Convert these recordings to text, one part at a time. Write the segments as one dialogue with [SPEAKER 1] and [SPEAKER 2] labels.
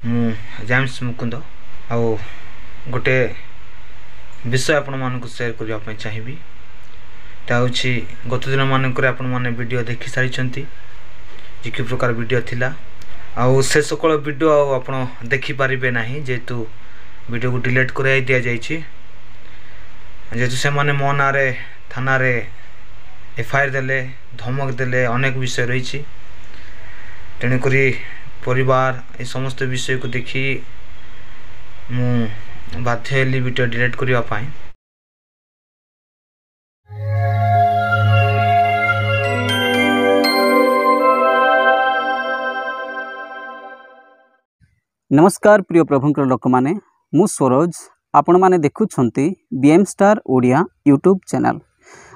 [SPEAKER 1] ମୁଁ जेम्स मुकुंद आउ गोटे विषय आपण मानक शेयर करने ପାଇଁ ଚାହିଁବି। ता होछि गत दिन मानक आपण माने वीडियो देखि सारी जे कि प्रकार वीडियो थिला आउ से सकल वीडियो आपण देखि पारिबे नाही जेतु वीडियो को डिलीट कराई दिया जाइछि जेतु से माने मो नारे थाना रे एफआईआर देले धमक देले अनेक विषय रही तेणु करी परिवार ए समस्त विषय को देखी मु बाध्य हेली वीडियो डिलीट करबा पाई।
[SPEAKER 2] नमस्कार प्रिय प्रभुंकर लोक माने मु सरोज आपण माने देखुछंती BM star Odia YouTube channel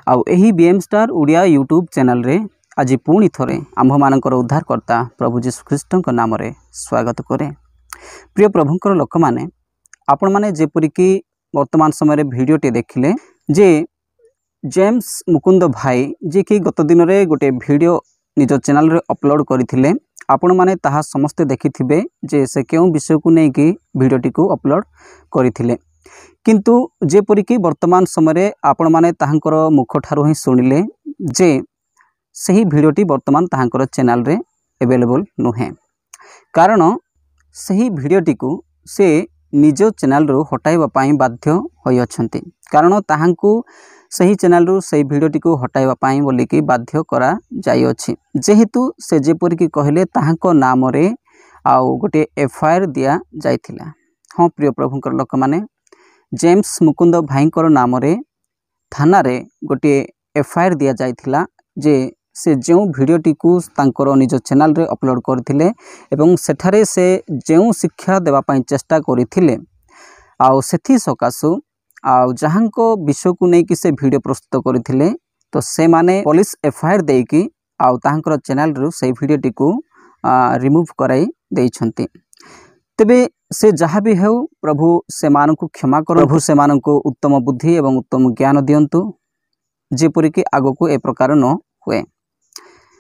[SPEAKER 2] आउ एही BM star Odia YouTube channel रे आज पुणी थरे आंभ मानकर उद्धारकर्ता प्रभु जीशु ख्रीष्ट नाम रे स्वागत करे। प्रिय प्रभुंकर लोक माने आपण माने जेपरि कि वर्तमान समय रे वीडियो टे देखिले जे जेम्स मुकुंद भाई जे कि गत दिन रे गोटे वीडियो निज चैनल रे अपलोड करथिले आपण माने ताहा समस्ते देखिथिबे जे से केउ विषय को नै कि वीडियोटी को अपलोड करथिले किंतु जेपरि कि वर्तमान समय रे आपण माने ताहांकर मुख ठारो ही सुनिले जे सही वीडियोटी वर्तमान ताहांकर चैनल रे अवेलेबल नुहे कारण सही वीडियोटी को से निज चैनल रो हटाइबा पाई बाध्य होई अछंती कारण ताहांकु सही चैनल रो सही वीडियोटी को हटाइबा पाई बोली कि बाध्य करा जाई अछि जेहेतु से जेपरि कि कहले ताहांको नाम रे आउ गोटे एफआईआर दिया जाइथिला। हां प्रिय प्रभुंकर लोक माने जेम्स मुकुंद भाईंकर नाम रे थाना रे गोटे एफआईआर दिया जाइथिला जे से जो वीडियोटी को तांकर निज चैनल रे अपलोड करथिले एवं सेठारे से जो शिक्षा देवा पाई चेष्टा करथिले आउ सेथि सकासु आउ जहांको विषय को नै कि से वीडियो प्रस्तुत करथिले तो से माने पुलिस एफआईआर देई कि आउ तांकर चैनल रो से वीडियोटी को रिमूव कराई देइछंती। तबे से जहाँ भी हेउ प्रभु से मानकु क्षमा कर प्रभु से मानकु उत्तम बुद्धि एवं उत्तम ज्ञान दियंतु जेपरि कि आगो ए प्रकार न हुए।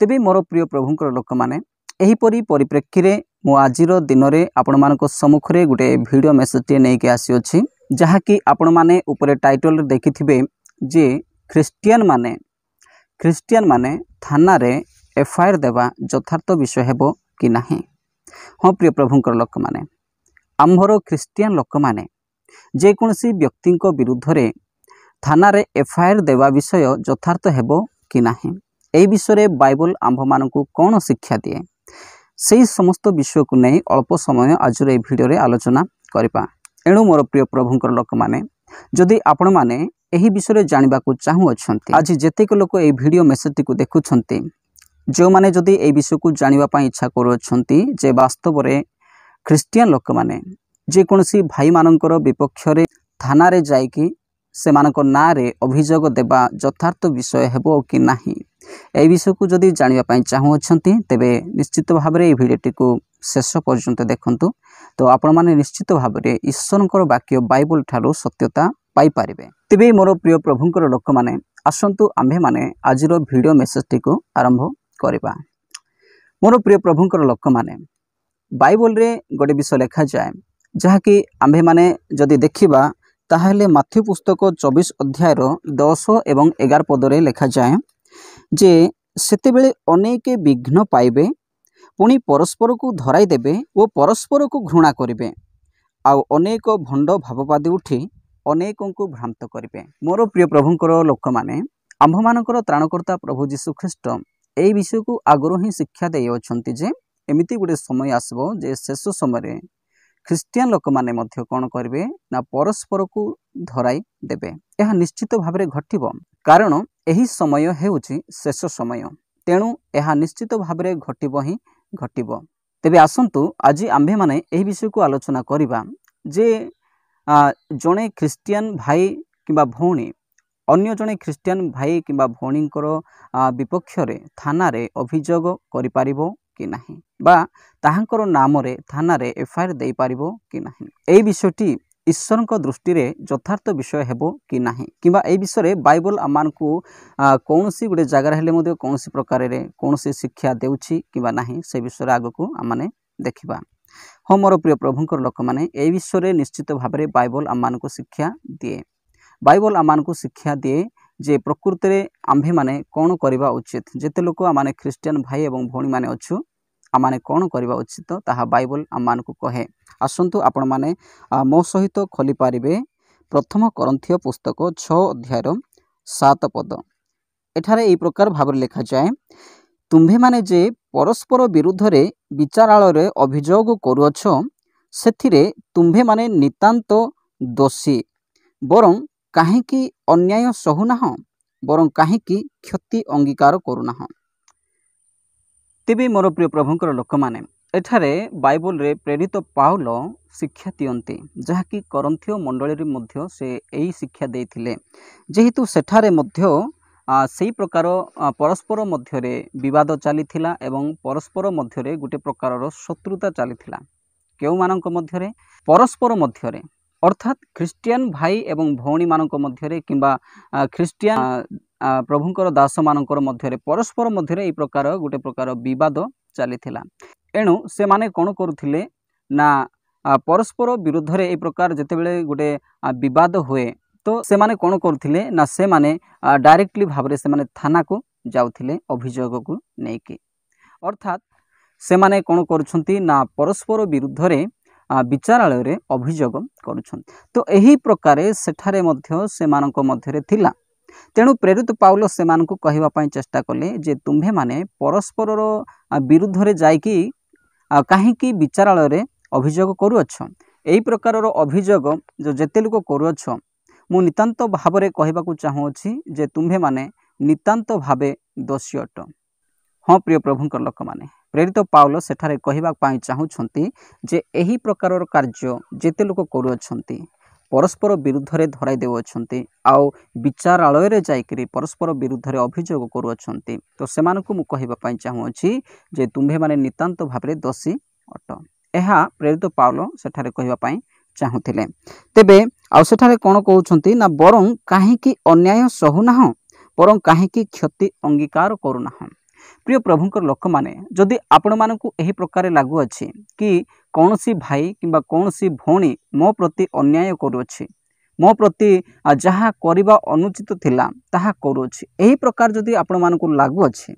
[SPEAKER 2] तेबे मोर प्रिय प्रभुंकर लोक माने एही परी परिप्रेक्षी रे मो आजिर दिन रे आपण मानको सम्मुख रे गुटे वीडियो मेसेज टे नै के आसी अछि जहा कि आपण माने ऊपर टाइटल रे देखिथिबे जे क्रिश्चियन माने थाना रे एफआईआर देवा यथार्थ विषय हेबो कि नाही। हां प्रिय प्रभुंकर लोक माने आम्भर क्रिश्चियन लोक माने जे कोनसी व्यक्ति को विरुद्ध रे थाना रे एफआईआर देवा विषय यथार्थ हेबो कि नाही एई विषय रे बाइबल आंभ मानकु कोन शिक्षा दिए सेही समस्त विषय को नै अल्प समय आज ए वीडियो रे आलोचना करिपा। एणु मोर प्रिय प्रभुंकर लोक माने जदि आपण माने एही विषय रे जानिबा को चाहू अछंती आज जेतेक लोक ए वीडियो मेसेज को देखुछंती जो माने जदि ए विषय को जानिबा पई इच्छा करू अछंती जे वास्तव रे क्रिश्चियन लोक माने जे कोनसी भाई मानकर विपक्ष रे थाना रे जाई कि से मानक ना रे अभियोग देबा यथार्थ विषय हेबो कि नाही ए विषय को जदि जानिबा पई चाहू अछंती तेबे निश्चित भाव रे ए वीडियोटी को शेष पर्यंत देखंतु तो आपण माने निश्चित भाव रे ईश्वरनकर वाक्य बाइबल ठारो सत्यता पाई पारिबे। तेबे मोर प्रिय प्रभुंकर लोक माने आसंतु आम्भे माने आजिरो वीडियो मेसेज को आरंभ करिबा। मोर प्रिय प्रभुंकर लोक माने बाइबल रे गोटे विषय लिखा जाए जहा कि आम्भे माने जदि देखिबा ताहले माथ्यू पुस्तक 24 अध्याय 10 एवं 11 पद रे लिखा जाए जे सेतेबेले अनेक विघ्न पाइबे पुणी परस्पर को धराई देबे ओ परस्पर को घृणा करिवे आउ अनेक भंड भाववादी उठी अनेकों को भ्रांत करिवे। मोर प्रिय प्रभुंकर लोक माने आंभ मानकर त्राणकर्ता प्रभु जीशु ख्रीष्ट एई विषय को आगरो ही शिक्षा देई अछंती जे एमिति गुटे समय आसबो जे शेष समय रे क्रिश्चियन लोक माने मध्य कोन करिवे ना परस्पर को धराई देबे। यह निश्चित भाव रे घटिबो कारण एही समय हेउची शेष समय तेणु यह निश्चित भाव रे घटिबो ही घटिबो। तेबे आसंतु आज आम्भे माने एही विषय को आलोचना करिबा जे जणे क्रिश्चियन भाई किबा भौणी अन्य जणे क्रिश्चियन भाई किबा भौणींकर विपक्ष रे थाना रे अभियोग करि पारिबो कि नाही बा ताहांकर नाम रे थाना रे एफआईआर देई पारिबो कि नाही एई विषयटी ईश्वर दृष्टि रे यथार्थ विषय हेबो कि नाही किबा एई विषय रे बाइबल आमानकु कोनोसी गुटे जगह हेले मध्ये कोनोसी प्रकार रे कोनोसी शिक्षा देउछि किबा नाही से विषय रे आगको आमाने देखिबा। हाँ मोर प्रिय प्रभुंकर लोक मैंने ए विषय में निश्चित भाव में बाइबल आम को शिक्षा दिए। बाइबल आम को शिक्षा दिए जे प्रकृति में आम्भे माने कौन करवा उचित, जिते लोक आम ख्रीस्टियन भाई और भौणी मैंने अच्छु आम कौन करवा उचित ताहा बाइबल आम को कहे। आसतु आपण मैंने मो सहित खोली पारे प्रथम करंथिय पुस्तक 6 अध्याय 7 पद। एठारे एई प्रकार भाव लिखा जाए, तुम्भे माने जे परस्पर विरुद्ध रे विचारालय रे अभियोग करुअछ सेथिरे तुम्भे माने नितांत दोषी, बरं काहेकि अन्याय सहुनाह, बरं काहेकि क्षति अंगीकार करुनाह। तेबे मोर प्रिय प्रभुंकर लोक माने एठारे बाइबल रे प्रेरित पाउल शिक्षा दियंती, जहाँकि करंथिय मंडली रे मध्य से एई शिक्षा देइथिले, जेहेतु सेठारे मध्य सेई प्रकार परस्पर मध्यरे विवाद चलीथिला एवं परस्पर मध्यरे गोटे प्रकार शत्रुता चलीथिला। केउ मानक मध्यरे परस्पर मध्यरे अर्थात ख्रीस्टियन भाई एवं भौणी मानक मध्यरे किंबा ख्रीस्टियन प्रभुंकर दास मानकर मध्यरे परस्पर मध्यरे एई प्रकार गोटे प्रकार विवाद चलीथिला। एणु से माने कोन करुथिले ना परस्पर विरुद्ध रे एई प्रकार जेतेबेले गोटे विवाद हुए तो से माने कोन करुथिले ना से माने डायरेक्टली भावरे से माने थाना को जाउथिले अभियोग को नेकी। अर्थात से माने कोन करुछंती ना परस्पर विरुद्ध रे विचारालय रे अभियोग करुछंती। तो एही प्रकारे सेठारे मध्य से मानक मध्यरे थिला। तेणु प्रेरित पाउल से मानकु कहवा पई चेष्टा कले जे तुम्भे माने परस्पर विरुद्ध रे जाईकी काहेकि विचारालय रे अभियोग करुअछ। एही प्रकार अभियोग जो जेते लोक करुअछ मु नितांत भावरे कहबाकू चाहूँगी जे तुम्भे माने नितांत भावे दोषी अट। हाँ प्रिय प्रभुंकर लोक माने प्रेरित पाउल सेठारे कहबा पई चाहूछंती जे एही प्रकार कार्य जेते लोक करुअछंती परस्पर विरुद्ध रे धराई देउछंती आउ विचारालय रे जाईकरी परस्पर विरुद्ध रे अभियोग करुअछंती, तो सेमानकु मु कहबा पई चाहूँगी जे तुम्भे माने नितांत भावरे दोषी अट। एहा प्रेरित पाउल सेठारे कहबा पई चाहूथिले। तेबे आउ सेठारे कोन कहउछंती ना बरं काहेकि अन्याय सहुनाह, बरं काहेकि क्षति अंगीकार करुनाह। प्रिय प्रभुंकर लोक माने जदि आपण मानकु एही प्रकार लागु अछि कि कौनसी भाई किंबा कौनसी भौणी मो प्रति अन्याय करुअछि, मो प्रति जहा करिबा अनुचित थिला ताहा करुअछि, एही प्रकार जदि आपण मानकु लागु अछि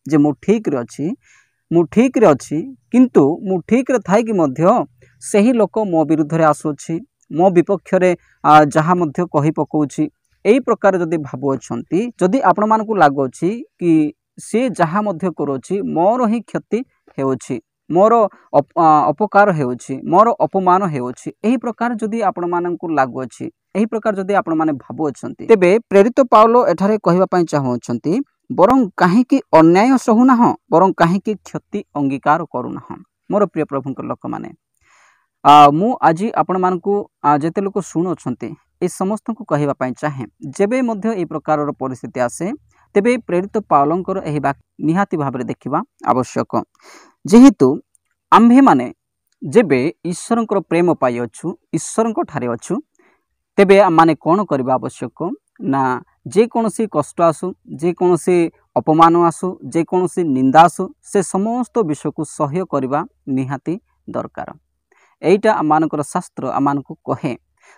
[SPEAKER 2] जे मु ठीक रे अछि किंतु मु ठीक रे थाई कि मध्य सही लोक मो विरुद्ध रे आसुछि, मो विपक्ष रे जहा मध्य कहि पकउछि, एही प्रकार जदि भाबुअछंती, जदि आपण मानकु लागु अछि कि से जहा मध्य करुछि मोर ही क्षति हेउछि, मोर अपकार हेउछि, मोर अपमान हेउछि, एही प्रकार जदि आपण मानकु लागु अछि, एही प्रकार जदि आपण माने भाबुअछंती, तेबे प्रेरित पाउल एठारे कहबा पई चाहउछंती बरं काहेकि अन्याय सहुनाह, बरं काहेकि क्षति अंगीकार करुनाह। मोर प्रिय प्रभुंकर लोक माने मु आज आपण मानकु जेते लोक सुनोछंती ए समस्त को कहबा पई चाहे जेबे मध्य ए प्रकार परिस्थिति आसे तेबे प्रेरित पाउलंकर एही वाक्य निहाती भाबरे देखिबा आवश्यक। जेहेतु आम्भे माने जेबे ईश्वरंकर प्रेम पाई अछु, ईश्वरंक ठारे अछु, तेबे माने कोन करबा आवश्यक ना जे कोनसी कष्ट आसु, जे कोनसी अपमान आसु, जे कोनसी निंदा आसु, से समस्त विषय को सहय करबा निहाती दरकार। एइटा आमानकर शास्त्र आमानकु कहे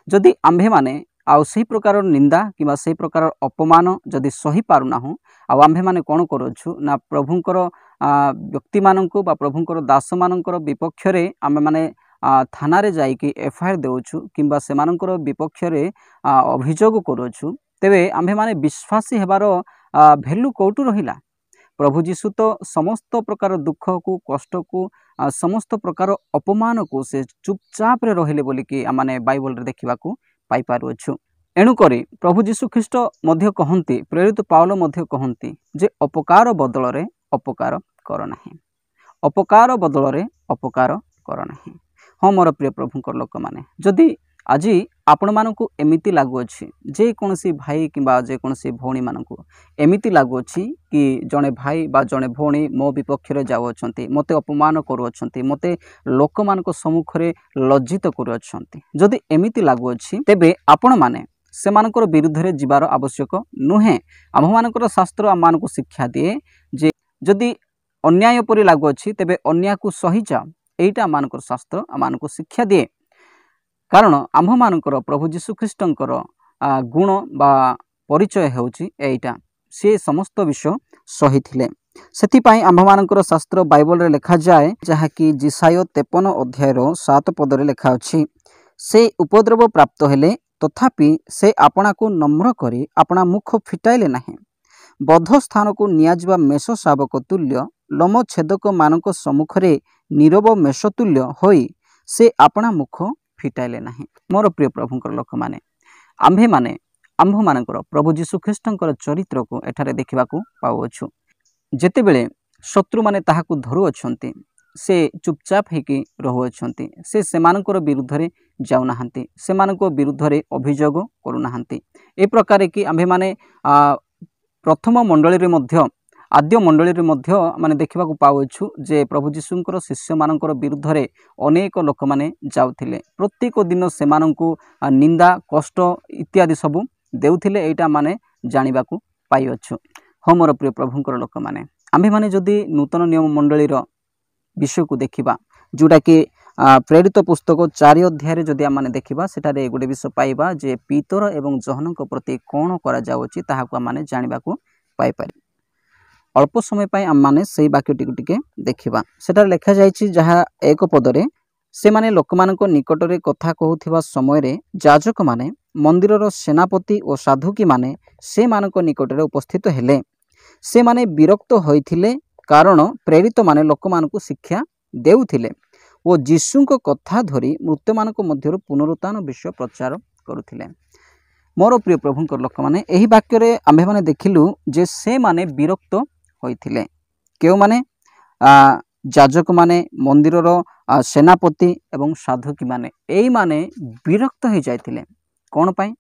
[SPEAKER 2] जदि आम्भे माने आउ सही प्रकार निंदा किंबा सही प्रकार अपमान जदि सही पारुना हो आउ आम्भे माने कोन करूछु ना प्रभुंकर व्यक्ति माननकु बा प्रभुंकर दास माननकर विपक्ष रे आमे माने थाना रे जाईकी एफआईआर देउछु किंबा से माननकर विपक्ष रे अभियोग करूछु, तेबे आम्भे माने विश्वासी हेबारो भैल्यू कोटु रहिला। प्रभु जीशु तो समस्त प्रकार दुख को कष्ट को समस्त प्रकार अपमान को से चुपचाप रे रहिले बोली कि आमाने बाइबल रे देखिबा को पाई पारुछु। एणुकरी प्रभु जीशु ख्रीस्ट मध्य कहंती, प्रेरित पाउल मध्य कहंती जे अपकार बदल रे अपकार कर नाही, अपकार बदल रे अपकार कर नाही। हाँ मोर प्रिय प्रभुंकर लोक माने जदि आज आपण मानकु एमिति लागु अछि जे कोनसी भाई किंबा जे कोनसी भौणी मानकु एमिति लागु अछि कि जणे भाई बा जणे भौणी मो विपक्ष रे जाउ अछंती, मते अपमान करू अछंती, मते लोक मानक सम्मुख रे लज्जित करू अछंती, जदि एमिति लागु अछि तेबे आपण माने से मानकर विरुद्ध रे जिबार आवश्यक नुहे। आम मानकर शास्त्र आम मानकु शिक्षा दिए जे जदि अन्याय परि लागु अछि तेबे अन्याय को सही जाओ, এইटा आमମାନଙ୍କର शास्त्र आमମାନଙ୍କୁ शिक्षा दिए कारण आम्भମାନଙ୍କର प्रभु जीशु ख्रीष्टଙ୍କର गुण बा परिचय ହେଉଛି ଏଇଟା से समस्त विषय सहिथिले ସେଥିପାଇଁ आम्भମାନଙ୍କର शास्त्र बाइबल रे लिखा जाए जहाँकि जिसाय 53 अध्याय 7 पद रे लिखा अछि से उपद्रव प्राप्त हेले तथापि से आपना को नम्र करी अपना मुख फिटाइले नहीं बद्ध स्थान को नियाजिबा मेष शावक तुल्य लोम छेदक मानक सम्मुखरे नीरव मेष तुल्य होई से अपना मुख फिटाइले नहीं। मोर प्रिय प्रभुंकर लोक माने आम्भे माने आम्भमानकर प्रभु जीशु ख्रीष्टंकर चरित्र को एठारे देखा पाउछु जेतेबेले शत्रु माने ताहाकु धरुअछंती से चुपचाप होकर रहुअछंती से सेमानकर विरुद्ध रे जाउनाहांती सेमानको विरुद्ध रे अभियोग करूनाहांती ए प्रकार कि आम्भे माने प्रथम मंडली रे मध्य आद्य मंडली रे मध्य माने देखा पाउछु जे प्रभु जीशुंकर शिष्य मानकर विरुद्ध रे अनेक लोक माने जाउथिले प्रत्येक दिन सेमानଙ୍କୁ निंदा कष्ट इत्यादि सब देउथिले एटा माने जानिबाकू पाइअछु। हो मोर प्रिय प्रभुंकर लोक माने आम्भे माने जदि नूतन नियम मंडली रो विषय को देखिबा जोटा कि प्रेरित पुस्तक 4 अध्याय जदि आम माने देखिबा सेटारे गोटे विषय पाइबा जे पीतर एवं जहनक प्रति कोन करा जाउछि ताहाकू माने जानिबाकू पाइ पारि अल्प समय पाई आम माने सेही वाक्यटी टिके देखिबा सेटारे लिखा जाइछि जहा एक पदरे से माने लोकमानक निकटरे कथा कहूथिबा समय रे याजक माने मंदिरर सेनापति और साधुकी माने से मानक निकटरे उपस्थित हेले से माने विरक्त होइथिले कारण प्रेरित माने लोकमानक शिक्षा देउथिले ओ जीशुंक कथा धरी मृत्यमानक मध्यरु पुनरुत्थान विषय प्रचार करुथिले। मोर प्रिय प्रभुंकर लोक माने एही वाक्य रे आम्भे माने देखिलु जे से माने विरक्त होइथिले केउ माने याजक माने मंदिरर सेनापति एवं साधुकी माने एई माने विरक्त हो जाइथिले कोन पई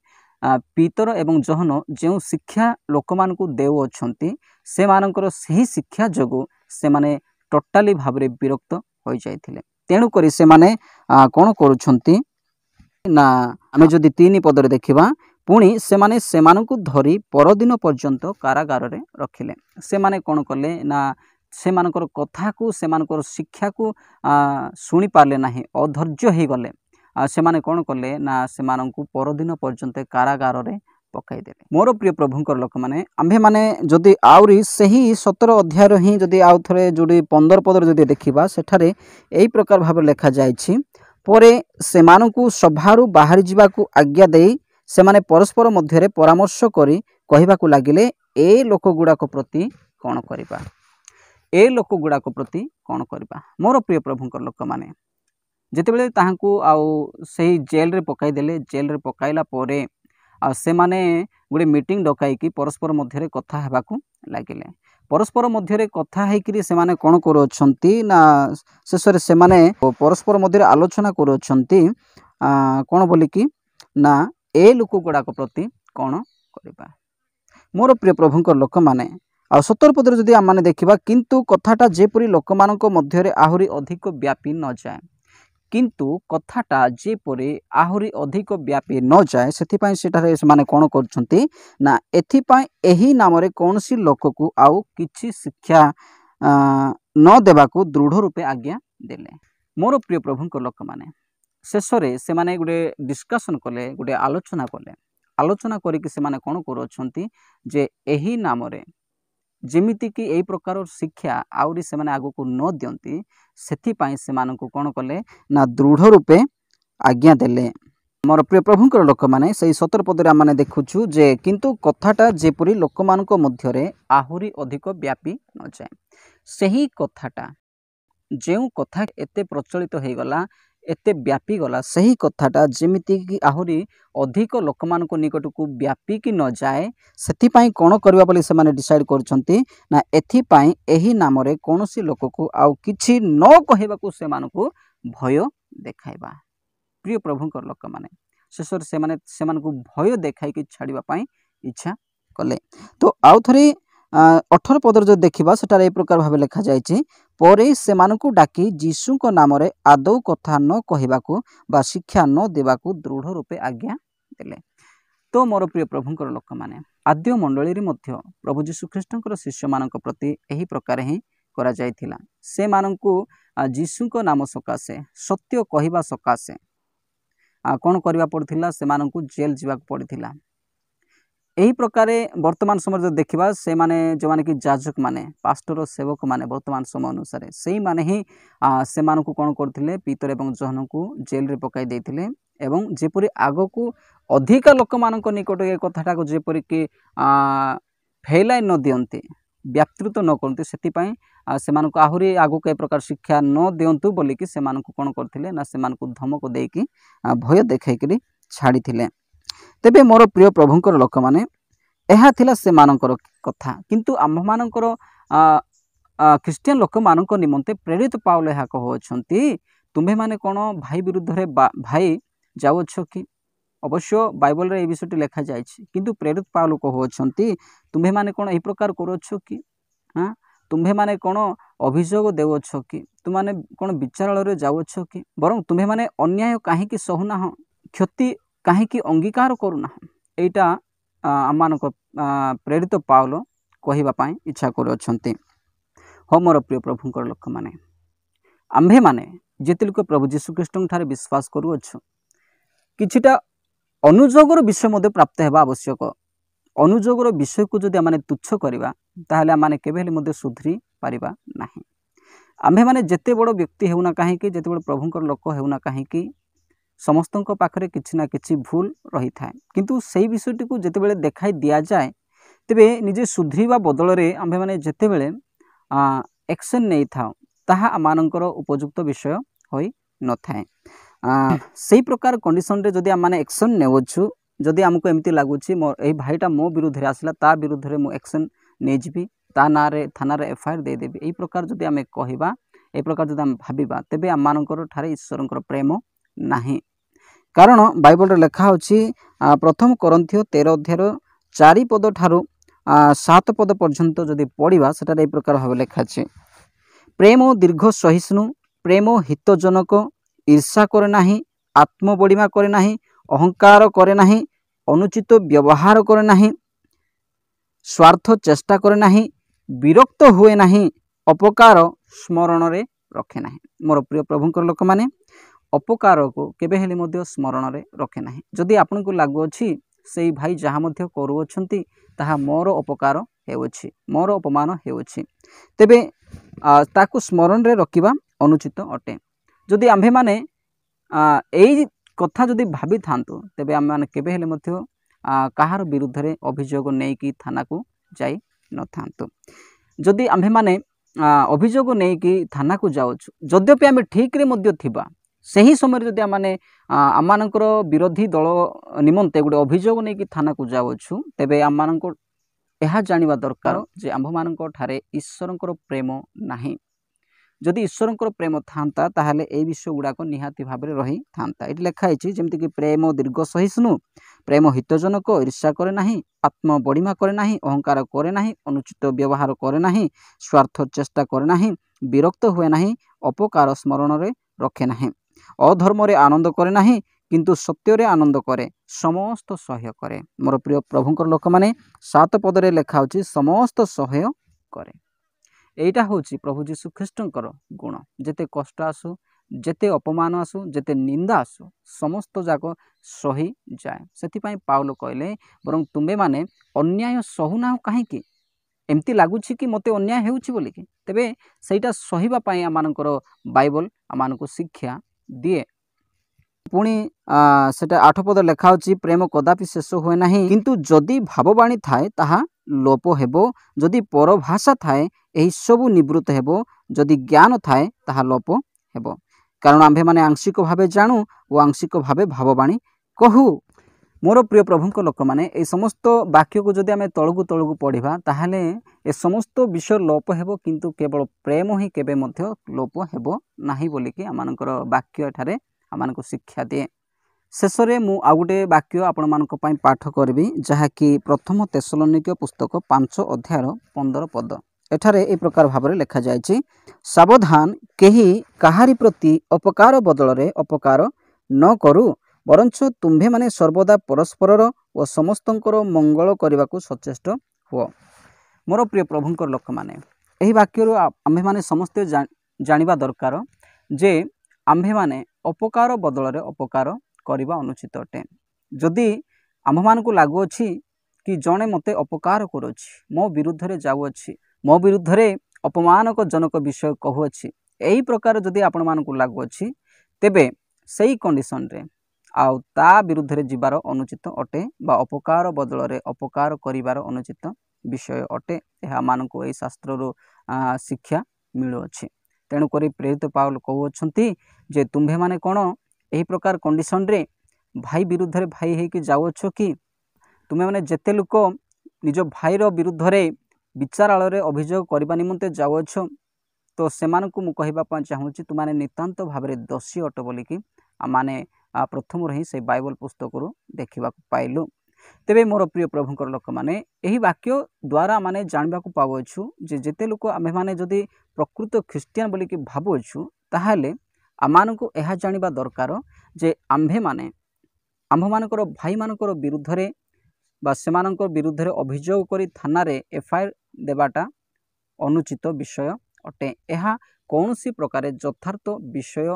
[SPEAKER 2] पीतर एवं जहन जो शिक्षा लोक मानकु देउ अछंती से मानकर सही शिक्षा जगो से माने टोटाली भाबरे विरक्त हो जाइथिले तेणु करी से माने कोन करूछंती ना आमे जदि 3 पदरे देखिबा पुणी से माने सेमानकु धरी परदिन पर्यंत कारागार रे रखिले से माने कोन करले ना से मानकर कथा को से मानकर शिक्षा को सुनी पारले नाही अधैर्य हे गले से माने कोन करले ना से मानकु परदिन पर्यंत कारागार रे पकाई देले। मोर प्रिय प्रभुंकर लोक माने आम्भे माने जदि आउरी सही 17 अध्याय रो ही जदि आउ थरे जोडी 15 पदर जदि देखिबा सेठारे एई प्रकार भाबे लेखा जायछि परे से मानकु सभारु बाहर जिबाकू आज्ञा देई से माने परस्पर मध्यरे परामर्श करी कहिबाकू लागिले ए लोक गुडाक प्रति कोन करिबा ए लोक गुडाक प्रति कोन करिबा। मोर प्रिय प्रभुंकर लोक माने जेतेबेले ताहाकू आउ सही जेल रे पकाई देले जेल रे पकाइला परे आ से माने गुडे मीटिंग डकाई कि परस्पर मध्यरे कथा हेबाकू लागिले परस्पर मध्यरे कथा हेकरी से माने कोन करूछंती ना शेषरे से माने परस्पर मध्यरे आलोचना करूछंती कोन बोली कि ना ए लोक गुडाक प्रति कोन करिबा। मोर प्रिय प्रभुंकर लोक माने आ 17 पदरे जदि आम माने देखिबा किंतु कथाटा जेपरि लोकमानक मध्यरे आहुरी अधिक व्यापी न जाए किंतु कथाटा जेपरि आहुरी अधिक व्यापी न जाए सेथिपाई सेठारे से माने कोन करछंती ना एथिपाई एही नामरे कोनसी लोककु आउ किछि शिक्षा न देबाकू दृढ़ रूपे आज्ञा देले। मोर प्रिय प्रभुंकर लोक माने शेषरे से माने गुडे डिस्कशन कले गुडे आलोचना करिकि से माने कोन करछंती जे एही नामरे जेमिति कि एई प्रकार शिक्षा आउरी से माने आगो को न दियंती सेथिपाई से मानकु कोन कले ना दृढ़ रूपे आज्ञा देले। मोर प्रिय प्रभुंकर लोक माने सही 17 पदरे आम माने देखुछु जे किंतु कथाटा जेपरि लोकमानक मध्यरे आहुरी अधिक व्यापी न जाए सही कथाटा जेउ कथा एते प्रचलित हो गला एते व्यापी गला सही कथाटा जेमिति कि आहुरी अधिक लोकमानक निकट को व्यापी कि न जाए सेथिपाई कोन करबा बोली से माने डिसाइड करछंती ना एथिपाई एही नामरे कोनोसी लोक को आउ किछि न कहबाकू से मानको भय देखाइबा। प्रिय प्रभुंकर लोक माने शेषर से माने सेमानको भय देखाई कि छाड़िबा पई इच्छा कले तो आउ थरे 18 पदर जो देखिबा सेटार ए प्रकार भाबे लेखा जायछि परे सेमानकु डाकी जीशुको नामरे आदौ कथा न कहिबाकू बा शिक्षा न देबाकू दृढ़ रूपे आज्ञा देले। तो मोर प्रिय प्रभुंकर लोक माने आद्य मंडली रे मध्य प्रभु जीशु ख्रीष्टंकर शिष्य मानक प्रति एही प्रकार ही करा जायथिला से मानंकु जीशुको नाम सकाशे सत्य कहवा सकाशे कौन करवा पड़थिला से मानंकु जेल जीवा पड़थिला। यही प्रकार वर्तमान समय जो देखा से माने जो माने कि जाजक माने पास्टर और सेवक माने वर्तमान समय अनुसार से माने ही से मानकु कौन करथिले पीतर एवं जहन को जेल रे पकाई देथिले एवं जेपरि आगो को अधिक लोक मानक निकट ए कथाटा को जेपरि कि फैलाई न दियंते व्यापृत न करते से मानक आहुरी आगो के प्रकार शिक्षा न दियंतु बोलिकी से मानक कौन करथिले ना से मानक धमक देकी भय देखैकरी छाड़ी थिले। तेबे मोर प्रिय प्रभुंकर लोक माने एहा थिला से मानकर कथा किंतु आम मानकर ख्रिस्टियन लोक मानक निमंते प्रेरित पाउल एहा कहउछंती तुम्हे माने कोन भाई विरुद्ध रे भाई जाउछ कि अवश्य बाइबल रे ए विषयटी लिखा जायछि किंतु प्रेरित पाउल कहउछंती तुम्हे माने कोन एही प्रकार करोछ कि हां तुम्हे माने कोन अभियोग देउछ कि तुम माने कोन विचारालय रे जाउछ कि बरं तुम्हे माने अन्याय काहे कि सहुना हो क्षति काहे कि अंगीकार करूना एटा आमानक प्रेरित पाउल कहवा पाई इच्छा करूछंती। हो मोर प्रिय प्रभुंकर लोक माने आम्भे माने जेते लोक प्रभु जीशु ख्रीष्टन ठारे विश्वास करूछु किछिटा अनुजोगर विषय मध्य प्राप्त हेबा आवश्यक। अनुजोगर विषय को जदि आमाने तुच्छ करिबा ताहले आमाने केबे हेले मध्य सुधरी पारिबा नाही। आम्भे माने जेते बड़ व्यक्ति हेउना काहे कि जेते बड़ प्रभुंकर लोक हेउना काहे कि समस्त पाखरे किछि ना किछि भूल रही था किंतु सेही विषयटी को जेते बेले देखाई दिया जाए तेबे निजे सुधरीबा बदल रे आम्भे माने जेते बेले एक्शन नहीं था ताहा आमानंकर उपयुक्त विषय होई न थाए। सेही प्रकार कंडीशन रे जदि आमाने एक्शन नेउछु जदि हमको एमती लागुछि मोर एही भाईटा मो विरुद्ध रे आसला ता विरुद्ध रे मो एक्शन नै जिबि ता ना रे थाना रे एफआईआर दे देबि एही प्रकार जदि आमे कहिबा एही प्रकार जदि हम भाबिबा तेबे आमानंकर ठारे ईश्वरंकर प्रेम नाही। कारण बाइबल रे लिखा होछि प्रथम कोरिन्थियो 13 अध्याय 4 पद ठारू 7 पद पर्यंत जदि पढ़िबा सेटा ए प्रकार भाव लिखा अछि प्रेम दीर्घ सहिष्णु प्रेम हितजनक ईर्षा करे नाही आत्मबड़िमा करे नाही अहंकार करे नाही अनुचित व्यवहार करे नाही स्वार्थ चेष्टा करे नाही विरक्त हुए नाही अपकार स्मरण रे रखे नाही। मोर प्रिय प्रभुंकर लोक माने अपकार को केबे हेले मध्य स्मरण रे रखे नाही। जदि आपन को लागु अछि सेई भाई जहा मध्य करू अछंती ताहा मोर अपकार हेउछि मोर अपमान हेउछि तेबे ताकू स्मरण रे रखिबा अनुचित अटे। जदि आम्भे माने एई कथा जदि भाबी थांतु तेबे आम माने केबे हेले मध्य कहार विरुद्ध रे अभियोग नै कि थाना को जाई न थांतु। जदि आम्भे माने अभियोग नै कि थाना को जाउछु जद्यपि आमे ठीक रे मध्य थिबा सही समय जदि आमाने आमानकर विरोधी दल निमंते गोटे अभियोग नै कि थाना को जाउछु तेबे आमानकर एहा जानिबा दरकार जे आम्भ मानकर ठारे ईश्वरंकर प्रेम नाही। जदि ईश्वरंकर प्रेम थांता ताहले ए विषय गुडाक निहाती भाबरे रही थांता। एटी लेखा आइछि जेमति कि प्रेम दीर्घ सहिष्णु प्रेम हितजनक ईर्षा करे नाही आत्म बड़िमा करे नाही अहंकार करे नाही अनुचित व्यवहार करे नाही स्वार्थ चेष्टा करे नाही विरक्त हुए नाही अपकार स्मरण रे रखे नाही अधर्म रे आनंद करे नाही किंतु सत्य रे आनंद करे समस्त सह्य करे। मोर प्रिय प्रभुंकर लोक माने 7 पद रे लेखा होछि समस्त सह्य करे। एटा होछि प्रभु जीशु ख्रीष्टंकर गुण जेते कष्ट आसु जेते अपमान आसु जेते निंदा आसु समस्त जाक सही जाए। सेति पई पाउल कहले बरं तुमे माने अन्याय सहुना काहे कि एमती लागुछि कि मते अन्याय हेउछि बोली कि तेबे सेटा सहीबा पई आमानकर बाइबल आमानको शिक्षा दिए। पुणी सेटा 8 पद लेखा होछि प्रेम कदापि शेष होए नाही किंतु जदि भाववाणी थाए ताहा लोप हेबो जदि पर भाषा थाए एही सबु निवृत्त हेबो जदि ज्ञान थाए ताहा लोप हेबो। कारण आम्भे माने आंशिक भावे जानू और आंशिक भावे भाववाणी कहू। मोर प्रिय प्रभुंक लोक माने ए समस्त वाक्य को जदि आमे तळगु तळगु पढ़िबा ताहाले ए समस्त विषय लोप हेबो किंतु केवल प्रेम ही केबे मध्य लोप हेबो नाही बोली कि आमानकर वाक्य ठारे आमानको शिक्षा दिए। शेष रे मु आ गुटे वाक्य आपण मानको पई पाठ करबी जहा कि प्रथम तेसलोनिके पुस्तक 5 अध्याय 15 पद। एठारे ए प्रकार भाबरे लेखा जायछि सावधान केही काहारी प्रति अपकार बदल रे अपकार न करू बरंच तुम्भे माने सर्वदा परस्परर और समस्तंकर मंगल करने को सचेष्ट हुओ। मोर प्रिय प्रभुंकर लोक माने ଏହି ବାକ୍ୟରୁ ଆମ୍ଭେମାନେ ସମସ୍ତେ ଜାଣିବା ଦରକାର ଯେ ଆମ୍ଭେମାନେ ଅପକାର ବଦଳରେ ଅପକାର କରିବା ଅନୁଚିତ ଅଟେ। ଯଦି ଆମ୍ଭମାନଙ୍କୁ ଲାଗୁଅଛି କି ଜଣେ ମୋତେ ଅପକାର କରୁଅଛି, ମୋ ବିରୁଦ୍ଧରେ ଯାଉଅଛି, ମୋ ବିରୁଦ୍ଧରେ ଅପମାନଜନକ ବିଷୟ କହୁଅଛି, ଏହି ପ୍ରକାର ଯଦି ଆପଣମାନଙ୍କୁ ଲାଗୁଅଛି, ତେବେ ସେଇ କଣ୍ଡିସନରେ ଆଉ ତା ବିରୁଦ୍ଧରେ ଯିବାର ଅନୁଚିତ ଅଟେ ବା ଅପକାର ବଦଳରେ ଅପକାର କରିବାର ଅନୁଚିତ ବିଷୟ ଅଟେ। ଏହା ଆମମାନଙ୍କୁ ଏହି ଶାସ୍ତ୍ରରୁ ଶିକ୍ଷା ମିଳୁଅଛି। ତେଣୁକରି ପ୍ରେରିତ ପାଉଲ କହୁଅଛନ୍ତି ଯେ ତୁମ୍ଭେମାନେ କ'ଣ ଏହି ପ୍ରକାର କଣ୍ଡିସନରେ ଭାଇ ବିରୁଦ୍ଧରେ ଭାଇ ହେଇକି ଯାଉଅଛ କି? ତୁମେମାନେ ଯେତେ ଲୋକ ନିଜ ଭାଇର ବିରୁଦ୍ଧରେ ବିଚାରାଳୟରେ ଅଭିଯୋଗ କରିବା ନିମନ୍ତେ ଯାଉଅଛ, ତ ସେମାନଙ୍କୁ ମୁଁ କହିବା ପାଇଁ ଚାହୁଁଛି ତୁମମାନେ ନିତାନ୍ତ ଭାବରେ ଦୋଷୀ ଅଟ ବୋଲିକି ଆମମାନେ ପ୍ରଥମରୁ ହିଁ ସେ ବାଇବଲ ପୁସ୍ତକରୁ ଦେଖିବାକୁ ପାଇଲୁ। ତେବେ ମୋର ପ୍ରିୟ ପ୍ରଭୁଙ୍କର ଲୋକମାନେ, ଏହି ବାକ୍ୟ ଦ୍ୱାରା ଆମେ ଜାଣିବାକୁ ପାଉଅଛୁ ଯେ ଯେତେ ଲୋକ ଆମ୍ଭେମାନେ ଯଦି ପ୍ରକୃତ ଖ୍ରୀଷ୍ଟିଆନ ବୋଲିକି ଭାବୁଅଛୁ, ତାହେଲେ ଆମମାନଙ୍କୁ ଏହା ଜାଣିବା ଦରକାର ଯେ ଆମ୍ଭମାନଙ୍କର ଭାଇମାନଙ୍କର ବିରୁଦ୍ଧରେ ବା ସେମାନଙ୍କ ବିରୁଦ୍ଧରେ ଅଭିଯୋଗ କରି ଥାନାରେ ଏଫଆଇଆର ଦେବାଟା ଅନୁଚିତ ବିଷୟ ଅଟେ। ଏହା କୌଣସି ପ୍ରକାର ଯଥାର୍ଥ ବିଷୟ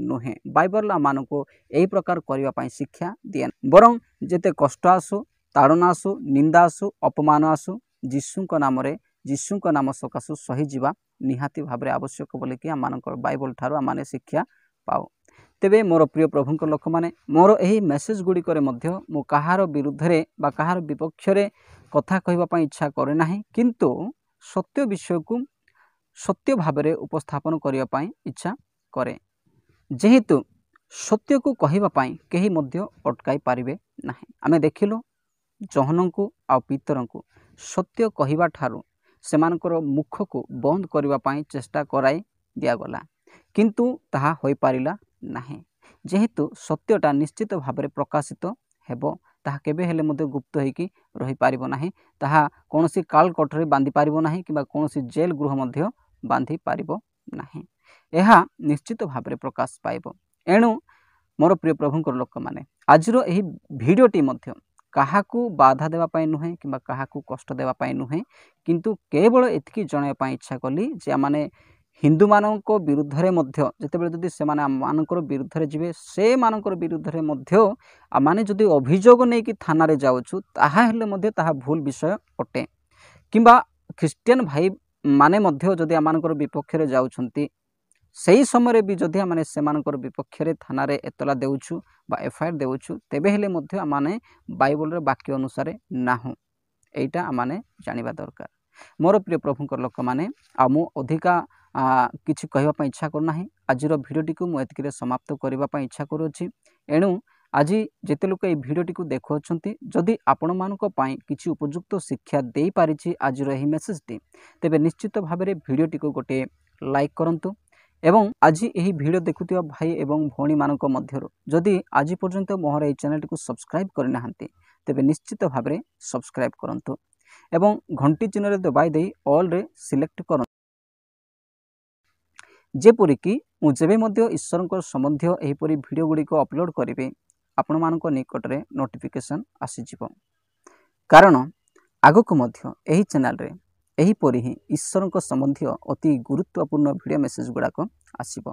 [SPEAKER 2] ନୁହେଁ। ବାଇବଲ ଆମମାନଙ୍କୁ ଏହି ପ୍ରକାର କରିବା ପାଇଁ ଶିକ୍ଷା ଦିଏ। ବରଂ ଯେତେ କଷ୍ଟ ଆସୁ, ତାଡ଼ନା ଆସୁ, ନିନ୍ଦା ଆସୁ, ଅପମାନ ଆସୁ, ଯୀଶୁଙ୍କ ନାମରେ ଯୀଶୁଙ୍କ ନାମ ସକାଶୁ ସହିଯିବା ନିହାତି ଭାବରେ ଆବଶ୍ୟକ ବୋଲିକି ଆମମାନଙ୍କର ବାଇବଲ ଠାରୁ ଆମମାନେ ଶିକ୍ଷା ପାଉ। ତେବେ ମୋର ପ୍ରିୟ ପ୍ରଭୁଙ୍କ ଲୋକମାନେ, ମୋର ଏହି ମେସେଜ ଗୁଡ଼ିକରେ ମଧ୍ୟ ମୁଁ କାହାର ବିରୁଦ୍ଧରେ ବା କାହାର ବିପକ୍ଷରେ କଥା କହିବା ପାଇଁ ଇଚ୍ଛା କରେ ନାହିଁ, କିନ୍ତୁ ସତ୍ୟ ବିଷୟକୁ ସତ୍ୟ ଭାବରେ ଉପସ୍ଥାପନ କରିବା ପାଇଁ ଇଚ୍ଛା କରେ। ଯେହେତୁ ସତ୍ୟକୁ କହିବା ପାଇଁ କେହି ମଧ୍ୟ ଅଟକାଇ ପାରିବେ ନାହିଁ। ଆମେ ଦେଖିଲୁ ଜହନଙ୍କୁ ଆଉ ପିତରଙ୍କୁ ସତ୍ୟ କହିବା ଠାରୁ ସେମାନଙ୍କର ମୁଖକୁ ବନ୍ଦ କରିବା ପାଇଁ ଚେଷ୍ଟା କରାଇ ଦିଆଗଲା, କିନ୍ତୁ ତାହା ହୋଇପାରିଲା ନାହିଁ। ଯେହେତୁ ସତ୍ୟଟା ନିଶ୍ଚିତ ଭାବରେ ପ୍ରକାଶିତ ହେବ, ତାହା କେବେ ହେଲେ ମଧ୍ୟ ଗୁପ୍ତ ହୋଇକି ରହିପାରିବ ନାହିଁ। ତାହା କୌଣସି କାଳ କୋଠରୀରେ ବାନ୍ଧି ପାରିବ ନାହିଁ କିମ୍ବା କୌଣସି ଜେଲ ଗୃହ ମଧ୍ୟ ବାନ୍ଧି ପାରିବ ନାହିଁ। ଏହା ନିଶ୍ଚିତ ଭାବରେ ପ୍ରକାଶ ପାଇବ। ଏଣୁ ମୋର ପ୍ରିୟ ପ୍ରଭୁଙ୍କର ଲୋକମାନେ, ଆଜିର ଏହି ଭିଡ଼ିଓଟି ମଧ୍ୟ କାହାକୁ ବାଧା ଦେବା ପାଇଁ ନୁହେଁ କିମ୍ବା କାହାକୁ କଷ୍ଟ ଦେବା ପାଇଁ ନୁହେଁ, କିନ୍ତୁ କେବଳ ଏତିକି ଜଣାଇବା ପାଇଁ ଇଚ୍ଛା କଲି ଯେ ଆମମାନେ ହିନ୍ଦୁମାନଙ୍କ ବିରୁଦ୍ଧରେ ମଧ୍ୟ ଯେତେବେଳେ ଯଦି ସେମାନେ ଆମମାନଙ୍କର ବିରୁଦ୍ଧରେ ଯିବେ, ସେମାନଙ୍କର ବିରୁଦ୍ଧରେ ମଧ୍ୟ ଆମମାନେ ଯଦି ଅଭିଯୋଗ ନେଇକି ଥାନାରେ ଯାଉଛୁ, ତାହା ହେଲେ ମଧ୍ୟ ତାହା ଭୁଲ ବିଷୟ ଅଟେ। କିମ୍ବା ଖ୍ରୀଷ୍ଟିଆନ ଭାଇମାନେ ମଧ୍ୟ ଯଦି ଆମମାନଙ୍କର ବିପକ୍ଷରେ ଯାଉଛନ୍ତି, ସେହି ସମୟରେ ବି ଯଦି ଆମେ ସେମାନଙ୍କର ବିପକ୍ଷରେ ଥାନାରେ ଏତଲା ଦେଉଛୁ ବା ଏଫଆଇଆର ଦେଉଛୁ, ତେବେ ହେଲେ ମଧ୍ୟ ଆମମାନେ ବାଇବଲର ବାକ୍ୟ ଅନୁସାରେ ନାହୁଁ। ଏଇଟା ଆମମାନେ ଜାଣିବା ଦରକାର। ମୋର ପ୍ରିୟ ପ୍ରଭୁଙ୍କର ଲୋକମାନେ, ଆଉ ମୁଁ ଅଧିକା କିଛି କହିବା ପାଇଁ ଇଚ୍ଛା କରୁନାହିଁ। ଆଜିର ଭିଡ଼ିଓଟିକୁ ମୁଁ ଏତିକିରେ ସମାପ୍ତ କରିବା ପାଇଁ ଇଚ୍ଛା କରୁଅଛି। ଏଣୁ ଆଜି ଯେତେ ଲୋକ ଏହି ଭିଡ଼ିଓଟିକୁ ଦେଖୁଅଛନ୍ତି, ଯଦି ଆପଣମାନଙ୍କ ପାଇଁ କିଛି ଉପଯୁକ୍ତ ଶିକ୍ଷା ଦେଇପାରିଛି ଆଜିର ଏହି ମେସେଜଟି, ତେବେ ନିଶ୍ଚିତ ଭାବରେ ଭିଡ଼ିଓଟିକୁ ଗୋଟିଏ ଲାଇକ୍ କରନ୍ତୁ। ଏବଂ ଆଜି ଏହି ଭିଡ଼ିଓ ଦେଖୁଥିବା ଭାଇ ଏବଂ ଭଉଣୀମାନଙ୍କ ମଧ୍ୟରୁ ଯଦି ଆଜି ପର୍ଯ୍ୟନ୍ତ ମୋର ଏହି ଚ୍ୟାନେଲଟିକୁ ସବସ୍କ୍ରାଇବ୍ କରିନାହାନ୍ତି, ତେବେ ନିଶ୍ଚିତ ଭାବରେ ସବସ୍କ୍ରାଇବ୍ କରନ୍ତୁ ଏବଂ ଘଣ୍ଟି ଚିହ୍ନରେ ଦବାଇ ଦେଇ ଅଲ୍ରେ ସିଲେକ୍ଟ କରନ୍ତୁ, ଯେପରିକି ମୁଁ ଯେବେ ମଧ୍ୟ ଈଶ୍ୱରଙ୍କ ସମ୍ବନ୍ଧୀୟ ଏହିପରି ଭିଡ଼ିଓ ଗୁଡ଼ିକ ଅପଲୋଡ଼ କରିବି, ଆପଣମାନଙ୍କ ନିକଟରେ ନୋଟିଫିକେସନ୍ ଆସିଯିବ। କାରଣ ଆଗକୁ ମଧ୍ୟ ଏହି ଚ୍ୟାନେଲରେ ଏହିପରି ହିଁ ଈଶ୍ୱରଙ୍କ ସମ୍ବନ୍ଧୀୟ ଅତି ଗୁରୁତ୍ୱପୂର୍ଣ୍ଣ ଭିଡ଼ିଓ ମେସେଜ ଗୁଡ଼ାକ ଆସିବ।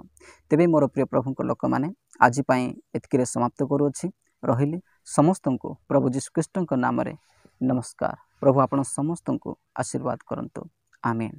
[SPEAKER 2] ତେବେ ମୋର ପ୍ରିୟ ପ୍ରଭୁଙ୍କ ଲୋକମାନେ, ଆଜି ପାଇଁ ଏତିକିରେ ସମାପ୍ତ କରୁଅଛି। ରହିଲି। ସମସ୍ତଙ୍କୁ ପ୍ରଭୁ ଯୀଶୁଖ୍ରୀଷ୍ଟଙ୍କ ନାମରେ ନମସ୍କାର। ପ୍ରଭୁ ଆପଣ ସମସ୍ତଙ୍କୁ ଆଶୀର୍ବାଦ କରନ୍ତୁ। ଆମେନ୍।